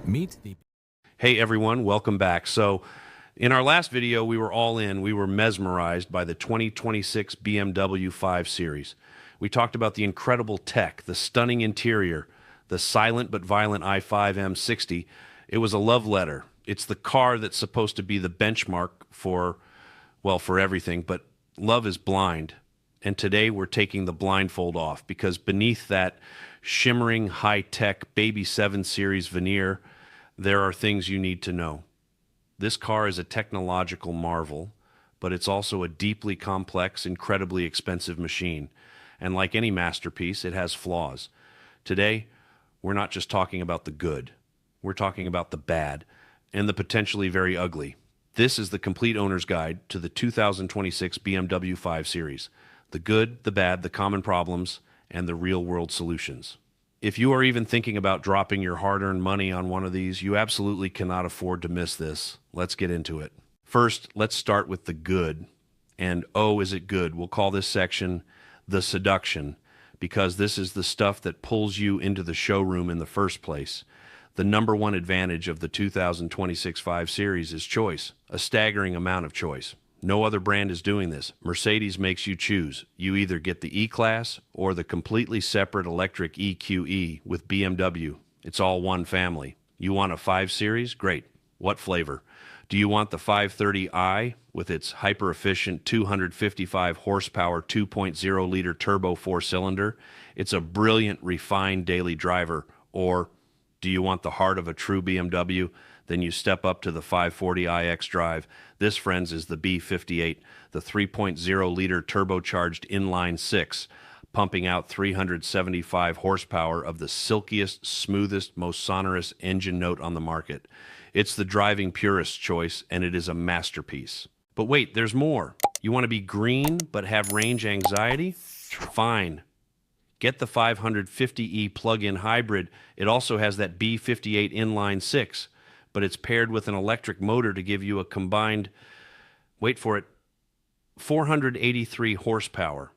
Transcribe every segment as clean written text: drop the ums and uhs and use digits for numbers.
Meet the... Hey everyone, welcome back. So in our last video, we were all in. We were mesmerized by the 2026 BMW 5 Series. We talked about the incredible tech, the stunning interior, the silent but violent i5 M60. It was a love letter. It's the car that's supposed to be the benchmark for, well, for everything, but love is blind. And today we're taking the blindfold off because beneath that shimmering high-tech Baby 7 Series veneer, there are things you need to know. This car is a technological marvel, but it's also a deeply complex, incredibly expensive machine. And like any masterpiece, it has flaws. Today, we're not just talking about the good. We're talking about the bad and the potentially very ugly. This is the complete owner's guide to the 2026 BMW 5 Series. The good, the bad, the common problems, and the real-world solutions. If you are even thinking about dropping your hard-earned money on one of these, you absolutely cannot afford to miss this. Let's get into it. First, let's start with the good. And oh, is it good? We'll call this section the seduction, because this is the stuff that pulls you into the showroom in the first place. The number one advantage of the 2026 5 Series is choice, a staggering amount of choice. No other brand is doing this. Mercedes makes you choose. You either get the E-Class or the completely separate electric EQE with BMW. It's all one family. You want a 5 Series? Great. What flavor? Do you want the 530i with its hyper-efficient 255 horsepower 2.0-liter turbo four-cylinder? It's a brilliant, refined daily driver. Or do you want the heart of a true BMW? Then you step up to the 540i xDrive. This, friends, is the B58, the 3.0-liter turbocharged inline-six, pumping out 375 horsepower of the silkiest, smoothest, most sonorous engine note on the market. It's the driving purist's choice, and it is a masterpiece. But wait, there's more. You want to be green but have range anxiety? Fine. Get the 550e plug-in hybrid. It also has that B58 inline-six, but it's paired with an electric motor to give you a combined, wait for it, 483 horsepower.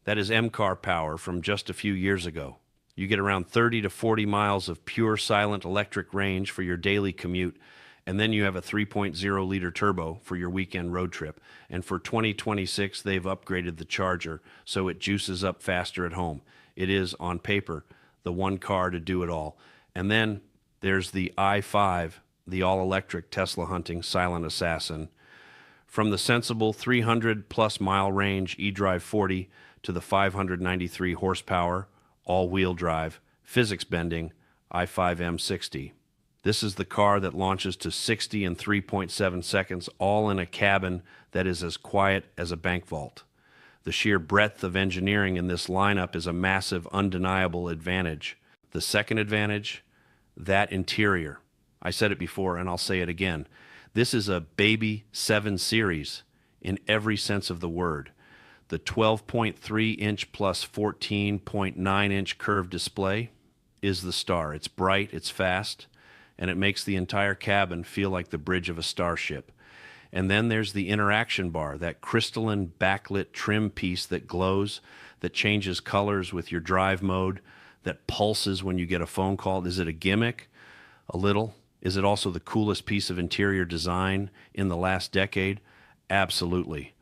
That is M-Car power from just a few years ago. You get around 30 to 40 miles of pure silent electric range for your daily commute, and then you have a 3.0-liter turbo for your weekend road trip. And for 2026, they've upgraded the charger so it juices up faster at home. It is, on paper, the one car to do it all. And then there's the i5, the all-electric Tesla hunting silent assassin. From the sensible 300-plus mile range xDrive 40 to the 593 horsepower, all-wheel drive, physics-bending i5 M60. This is the car that launches to 60 in 3.7 seconds, all in a cabin that is as quiet as a bank vault. The sheer breadth of engineering in this lineup is a massive, undeniable advantage. The second advantage, that interior. I said it before, and I'll say it again. This is a Baby 7 Series in every sense of the word. The 12.3-inch plus 14.9-inch curved display is the star. It's bright, it's fast, and it makes the entire cabin feel like the bridge of a starship. And then there's the interaction bar, that crystalline backlit trim piece that glows, that changes colors with your drive mode, that pulses when you get a phone call. Is it a gimmick? A little. Is it also the coolest piece of interior design in the last decade? Absolutely.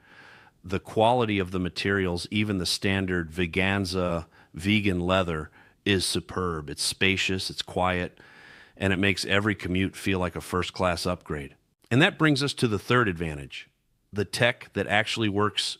The quality of the materials, even the standard Veganza vegan leather, is superb. It's spacious, it's quiet, and it makes every commute feel like a first-class upgrade. And that brings us to the third advantage, the tech that actually works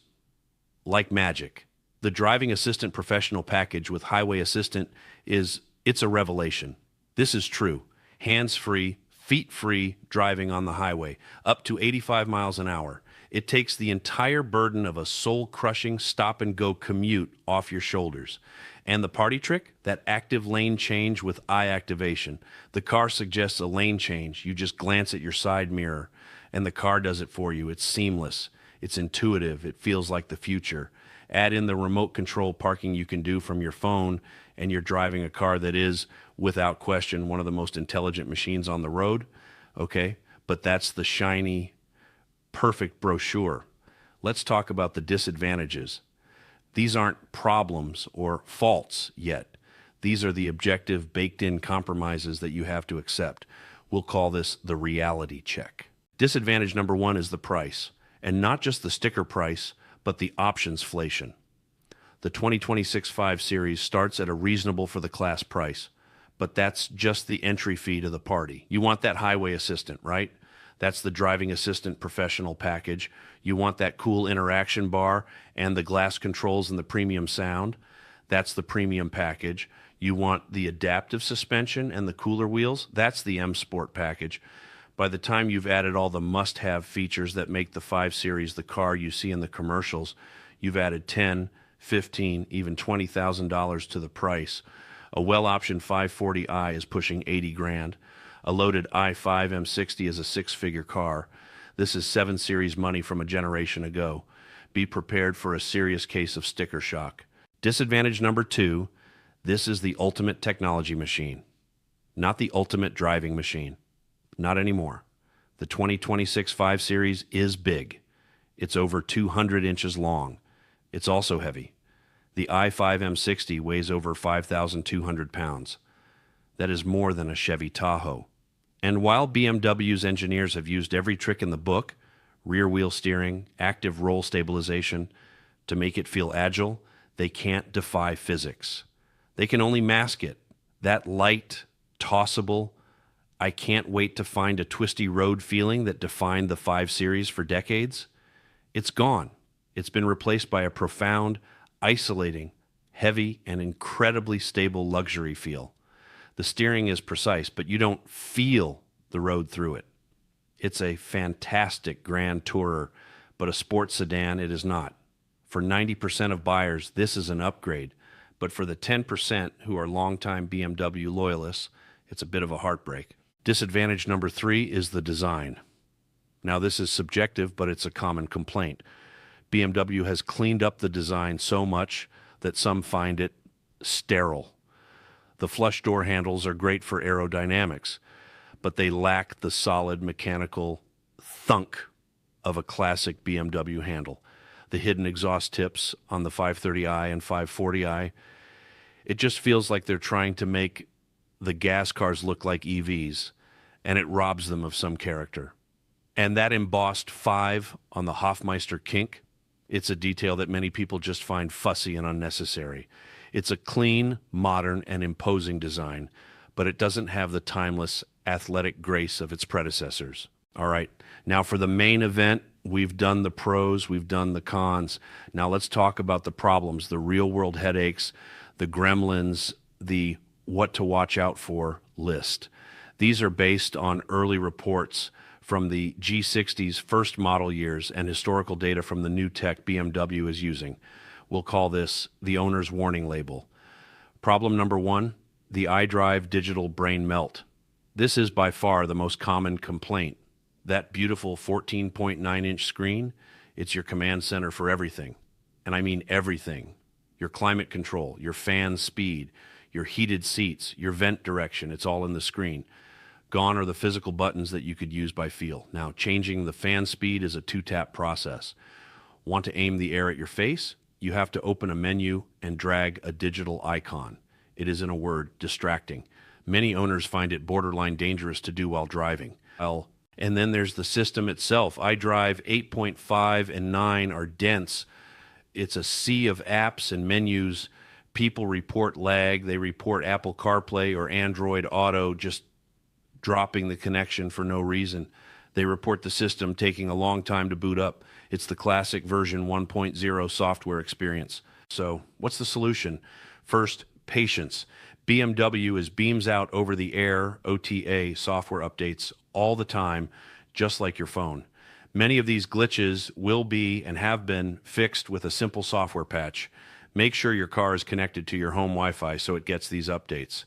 like magic. The driving assistant professional package with highway assistant it's a revelation. This is true. Hands-free, feet-free driving on the highway, up to 85 miles an hour. It takes the entire burden of a soul-crushing stop-and-go commute off your shoulders. And the party trick? That active lane change with eye activation. The car suggests a lane change. You just glance at your side mirror, and the car does it for you. It's seamless. It's intuitive. It feels like the future. Add in the remote control parking you can do from your phone, and you're driving a car that is, without question, one of the most intelligent machines on the road. Okay? But that's the shiny, perfect brochure. Let's talk about the disadvantages. These aren't problems or faults yet. These are the objective, baked-in compromises that you have to accept. We'll call this the reality check. Disadvantage number one is the price, and not just the sticker price, but the optionsflation. The 2026 5 Series starts at a reasonable for the class price, but that's just the entry fee to the party. You want that highway assistant, right? That's the driving assistant professional package. You want that cool interaction bar and the glass controls and the premium sound. That's the premium package. You want the adaptive suspension and the cooler wheels. That's the M Sport package. By the time you've added all the must-have features that make the 5 Series the car you see in the commercials, you've added $10, $15, even $20,000 to the price. A well-optioned 540i is pushing 80 grand. A loaded i5 M60 is a six-figure car. This is 7 Series money from a generation ago. Be prepared for a serious case of sticker shock. Disadvantage number two, this is the ultimate technology machine, not the ultimate driving machine. Not anymore. The 2026 5 Series is big. It's over 200 inches long. It's also heavy. The i5 M60 weighs over 5,200 pounds. That is more than a Chevy Tahoe. And while BMW's engineers have used every trick in the book, rear wheel steering, active roll stabilization, to make it feel agile, they can't defy physics. They can only mask it. That light, tossable, I can't wait to find a twisty road feeling that defined the 5 Series for decades, it's gone. It's been replaced by a profound, isolating, heavy, and incredibly stable luxury feel. The steering is precise, but you don't feel the road through it. It's a fantastic grand tourer, but a sports sedan it is not. For 90% of buyers, this is an upgrade, but for the 10% who are longtime BMW loyalists, it's a bit of a heartbreak. Disadvantage number three is the design. Now, this is subjective, but it's a common complaint. BMW has cleaned up the design so much that some find it sterile. The flush door handles are great for aerodynamics, but they lack the solid mechanical thunk of a classic BMW handle. The hidden exhaust tips on the 530i and 540i, it just feels like they're trying to make the gas cars look like EVs, and it robs them of some character. And that embossed 5 on the Hofmeister kink, it's a detail that many people just find fussy and unnecessary. It's a clean, modern, and imposing design, but it doesn't have the timeless, athletic grace of its predecessors. All right, now for the main event, we've done the pros, we've done the cons. Now let's talk about the problems, the real-world headaches, the gremlins, the what to watch out for list. These are based on early reports from the G60's first model years and historical data from the new tech BMW is using. We'll call this the owner's warning label. Problem number one, the iDrive digital brain melt. This is by far the most common complaint. That beautiful 14.9-inch screen, it's your command center for everything. And I mean everything. Your climate control, your fan speed, your heated seats, your vent direction, it's all in the screen. Gone are the physical buttons that you could use by feel. Now, changing the fan speed is a 2-tap process. Want to aim the air at your face? You have to open a menu and drag a digital icon. It is, in a word, distracting. Many owners find it borderline dangerous to do while driving. And then there's the system itself. iDrive 8.5 and 9 are dense. It's a sea of apps and menus. People report lag. They report Apple CarPlay or Android Auto just dropping the connection for no reason. They report the system taking a long time to boot up. It's the classic version 1.0 software experience. So what's the solution? First, patience. BMW is beams out over-the-air OTA software updates all the time, just like your phone. Many of these glitches will be and have been fixed with a simple software patch. Make sure your car is connected to your home Wi-Fi so it gets these updates.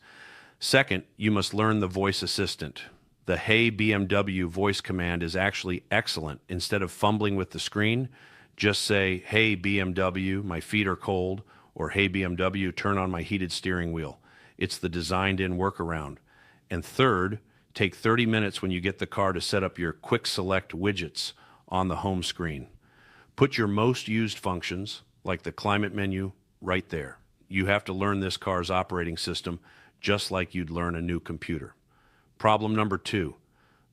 Second, you must learn the voice assistant. The Hey BMW voice command is actually excellent. Instead of fumbling with the screen, just say, Hey BMW, my feet are cold, or Hey BMW, turn on my heated steering wheel. It's the designed-in workaround. And third, take 30 minutes when you get the car to set up your quick select widgets on the home screen. Put your most used functions, like the climate menu, right there. You have to learn this car's operating system just like you'd learn a new computer. Problem number 2,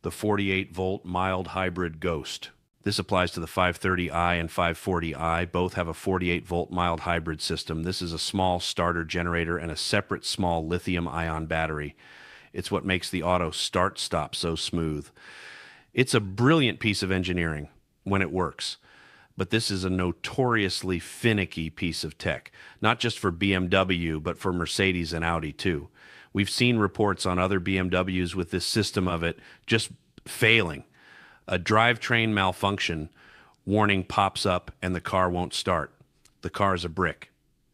the 48-volt mild hybrid ghost. This applies to the 530i and 540i. Both have a 48-volt mild hybrid system. This is a small starter generator and a separate small lithium-ion battery. It's what makes the auto start-stop so smooth. It's a brilliant piece of engineering when it works, but this is a notoriously finicky piece of tech, not just for BMW, but for Mercedes and Audi too. We've seen reports on other BMWs with this system of it just failing. A drivetrain malfunction warning pops up and the car won't start. The car is a brick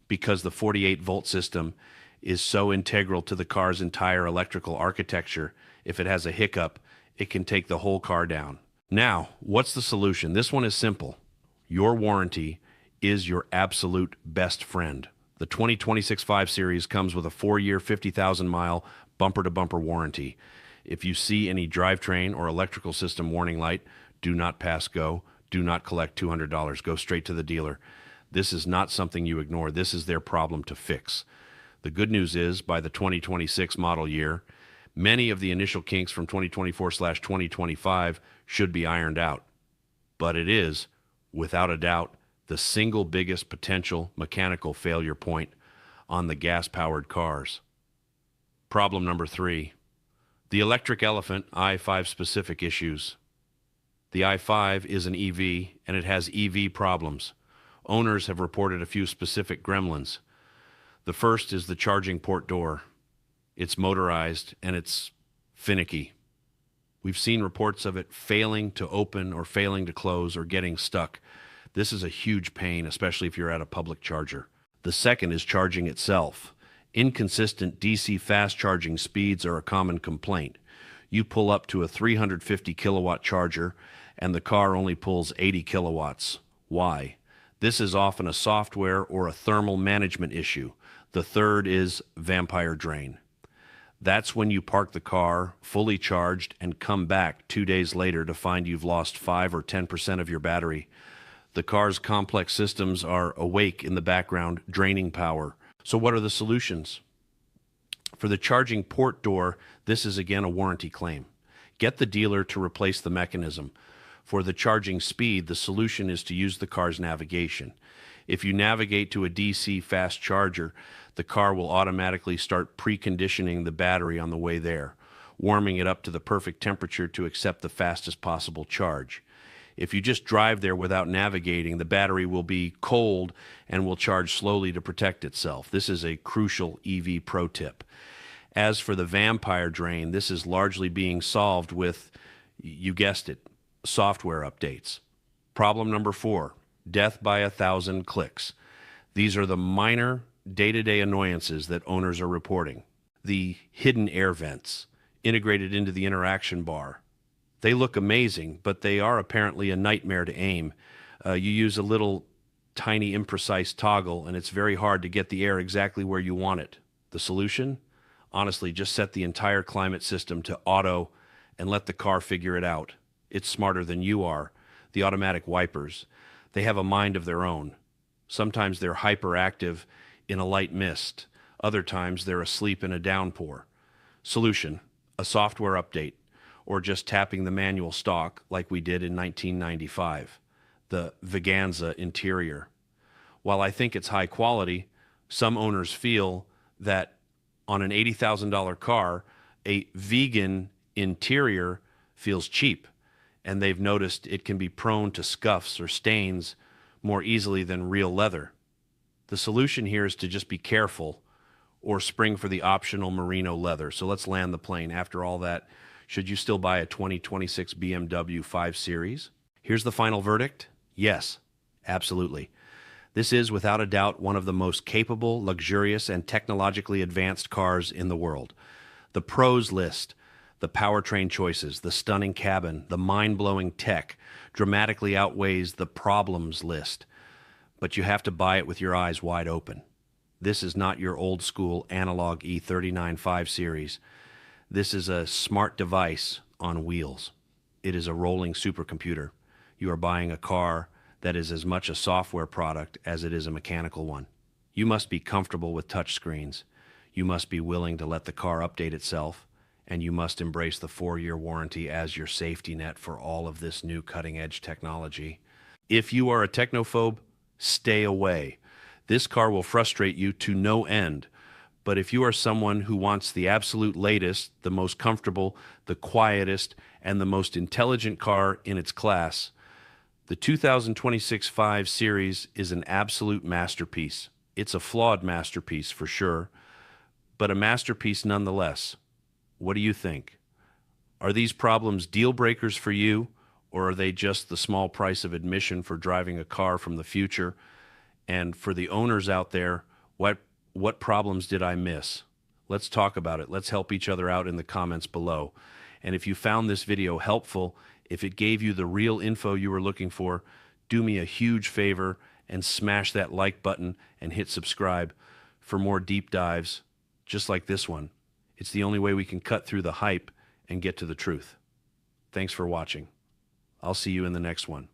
because the 48-volt system is so integral to the car's entire electrical architecture. If it has a hiccup, it can take the whole car down. Now, what's the solution? This one is simple. Your warranty is your absolute best friend. The 2026 5 Series comes with a 4-year, 50,000-mile bumper-to-bumper warranty. If you see any drivetrain or electrical system warning light, do not pass go. Do not collect $200. Go straight to the dealer. This is not something you ignore. This is their problem to fix. The good news is, by the 2026 model year, many of the initial kinks from 2024/2025 should be ironed out. But it is, without a doubt, the single biggest potential mechanical failure point on the gas-powered cars. Problem number 3. The electric elephant, i5 specific issues. The i5 is an EV and it has EV problems. Owners have reported a few specific gremlins. The first is the charging port door. It's motorized and it's finicky. We've seen reports of it failing to open or failing to close or getting stuck. This is a huge pain, especially if you're at a public charger. The second is charging itself. Inconsistent DC fast charging speeds are a common complaint. You pull up to a 350 kilowatt charger and the car only pulls 80 kilowatts. Why? This is often a software or a thermal management issue. The third is vampire drain. That's when you park the car fully charged and come back 2 days later to find you've lost 5 or 10% of your battery. The car's complex systems are awake in the background, draining power. So what are the solutions? For the charging port door, this is again a warranty claim. Get the dealer to replace the mechanism. For the charging speed, the solution is to use the car's navigation. If you navigate to a DC fast charger, the car will automatically start preconditioning the battery on the way there, warming it up to the perfect temperature to accept the fastest possible charge. If you just drive there without navigating, the battery will be cold and will charge slowly to protect itself. This is a crucial EV pro tip. As for the vampire drain, this is largely being solved with, you guessed it, software updates. Problem number 4, death by 1,000 clicks. These are the minor day-to-day annoyances that owners are reporting. The hidden air vents integrated into the interaction bar. They look amazing, but they are apparently a nightmare to aim. You use a little tiny imprecise toggle, and it's very hard to get the air exactly where you want it. The solution? Honestly, just set the entire climate system to auto and let the car figure it out. It's smarter than you are. The automatic wipers, they have a mind of their own. Sometimes they're hyperactive in a light mist. Other times they're asleep in a downpour. Solution: a software update, or just tapping the manual stalk like we did in 1995. The Veganza interior. While I think it's high quality, some owners feel that on an $80,000 car, a vegan interior feels cheap, and they've noticed it can be prone to scuffs or stains more easily than real leather. The solution here is to just be careful or spring for the optional merino leather. So let's land the plane. After all that, should you still buy a 2026 BMW 5 Series? Here's the final verdict. Yes, absolutely. This is, without a doubt, one of the most capable, luxurious, and technologically advanced cars in the world. The pros list, the powertrain choices, the stunning cabin, the mind-blowing tech dramatically outweighs the problems list. But you have to buy it with your eyes wide open. This is not your old-school analog E39 5 Series. This is a smart device on wheels. It is a rolling supercomputer. You are buying a car that is as much a software product as it is a mechanical one. You must be comfortable with touchscreens. You must be willing to let the car update itself. and you must embrace the 4-year warranty as your safety net for all of this new cutting-edge technology. If you are a technophobe, stay away. This car will frustrate you to no end. But if you are someone who wants the absolute latest, the most comfortable, the quietest, and the most intelligent car in its class, the 2026 5 Series is an absolute masterpiece. It's a flawed masterpiece for sure, but a masterpiece nonetheless. What do you think? Are these problems deal breakers for you, or are they just the small price of admission for driving a car from the future? And for the owners out there, what problems did I miss? Let's talk about it. Let's help each other out in the comments below. And if you found this video helpful, if it gave you the real info you were looking for, do me a huge favor and smash that like button and hit subscribe for more deep dives just like this one. It's the only way we can cut through the hype and get to the truth. Thanks for watching. I'll see you in the next one.